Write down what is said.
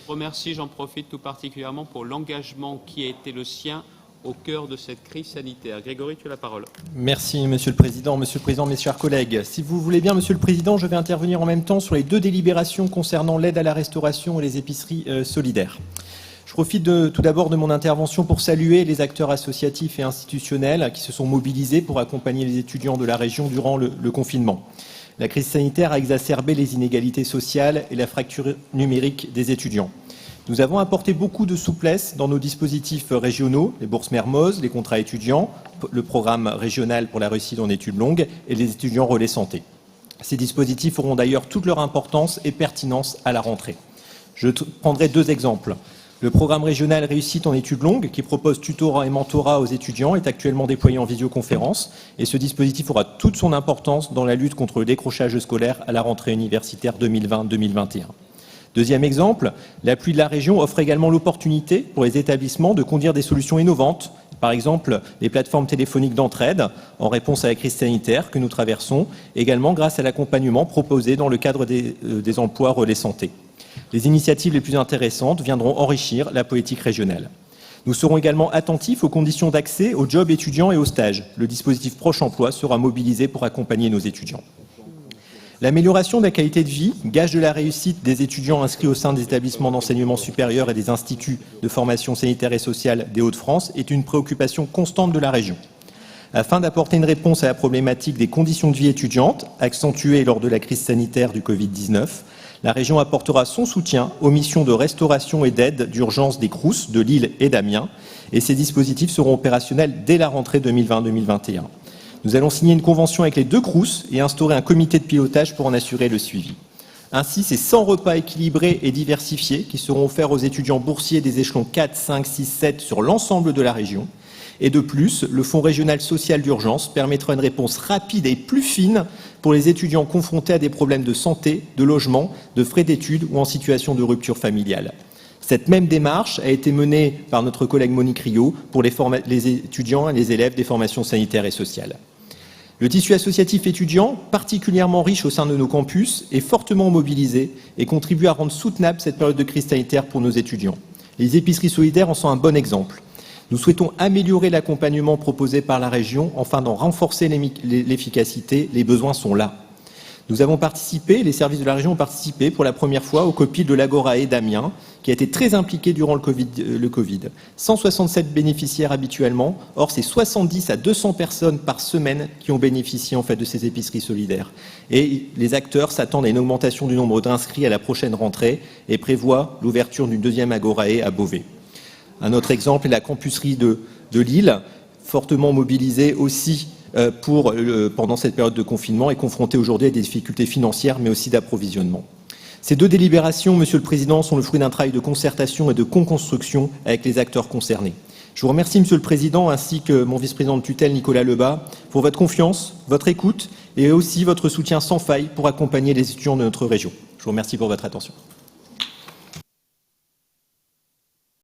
remercie, j'en profite tout particulièrement pour l'engagement qui a été le sien au cœur de cette crise sanitaire. Grégory, tu as la parole. Merci, Monsieur le Président. Monsieur le Président, mes chers collègues, si vous voulez bien, Monsieur le Président, je vais intervenir en même temps sur les deux délibérations concernant l'aide à la restauration et les épiceries solidaires. Je profite tout d'abord de mon intervention pour saluer les acteurs associatifs et institutionnels qui se sont mobilisés pour accompagner les étudiants de la région durant le confinement. La crise sanitaire a exacerbé les inégalités sociales et la fracture numérique des étudiants. Nous avons apporté beaucoup de souplesse dans nos dispositifs régionaux, les bourses Mermoz, les contrats étudiants, le programme régional pour la réussite en études longues et les étudiants relais santé. Ces dispositifs auront d'ailleurs toute leur importance et pertinence à la rentrée. Je prendrai deux exemples. Le programme régional réussite en études longues, qui propose tutorat et mentorat aux étudiants, est actuellement déployé en visioconférence et ce dispositif aura toute son importance dans la lutte contre le décrochage scolaire à la rentrée universitaire 2020-2021. Deuxième exemple, l'appui de la région offre également l'opportunité pour les établissements de conduire des solutions innovantes, par exemple les plateformes téléphoniques d'entraide en réponse à la crise sanitaire que nous traversons, également grâce à l'accompagnement proposé dans le cadre des emplois relais santé. Les initiatives les plus intéressantes viendront enrichir la politique régionale. Nous serons également attentifs aux conditions d'accès aux jobs étudiants et aux stages. Le dispositif Proche Emploi sera mobilisé pour accompagner nos étudiants. L'amélioration de la qualité de vie, gage de la réussite des étudiants inscrits au sein des établissements d'enseignement supérieur et des instituts de formation sanitaire et sociale des Hauts-de-France, est une préoccupation constante de la région. Afin d'apporter une réponse à la problématique des conditions de vie étudiantes, accentuée lors de la crise sanitaire du Covid-19, la région apportera son soutien aux missions de restauration et d'aide d'urgence des Crous de Lille et d'Amiens, et ces dispositifs seront opérationnels dès la rentrée 2020-2021. Nous allons signer une convention avec les deux Crous et instaurer un comité de pilotage pour en assurer le suivi. Ainsi, c'est 100 repas équilibrés et diversifiés qui seront offerts aux étudiants boursiers des échelons 4, 5, 6, 7 sur l'ensemble de la région. Et de plus, le Fonds régional social d'urgence permettra une réponse rapide et plus fine pour les étudiants confrontés à des problèmes de santé, de logement, de frais d'études ou en situation de rupture familiale. Cette même démarche a été menée par notre collègue Monique Riot pour les étudiants et les élèves des formations sanitaires et sociales. Le tissu associatif étudiant, particulièrement riche au sein de nos campus, est fortement mobilisé et contribue à rendre soutenable cette période de crise sanitaire pour nos étudiants. Les épiceries solidaires en sont un bon exemple. Nous souhaitons améliorer l'accompagnement proposé par la région afin d'en renforcer l'efficacité. Les besoins sont là. Nous avons participé, les services de la région ont participé pour la première fois au COPIL de l'Agorae d'Amiens, qui a été très impliqué durant le Covid. 167 bénéficiaires habituellement, or c'est 70 à 200 personnes par semaine qui ont bénéficié en fait de ces épiceries solidaires. Et les acteurs s'attendent à une augmentation du nombre d'inscrits à la prochaine rentrée et prévoient l'ouverture d'une deuxième Agorae à Beauvais. Un autre exemple est la campusserie de Lille, fortement mobilisée aussi pendant cette période de confinement et confrontée aujourd'hui à des difficultés financières mais aussi d'approvisionnement. Ces deux délibérations, Monsieur le Président, sont le fruit d'un travail de concertation et de co-construction avec les acteurs concernés. Je vous remercie, Monsieur le Président, ainsi que mon vice-président de tutelle, Nicolas Lebas, pour votre confiance, votre écoute et aussi votre soutien sans faille pour accompagner les étudiants de notre région. Je vous remercie pour votre attention.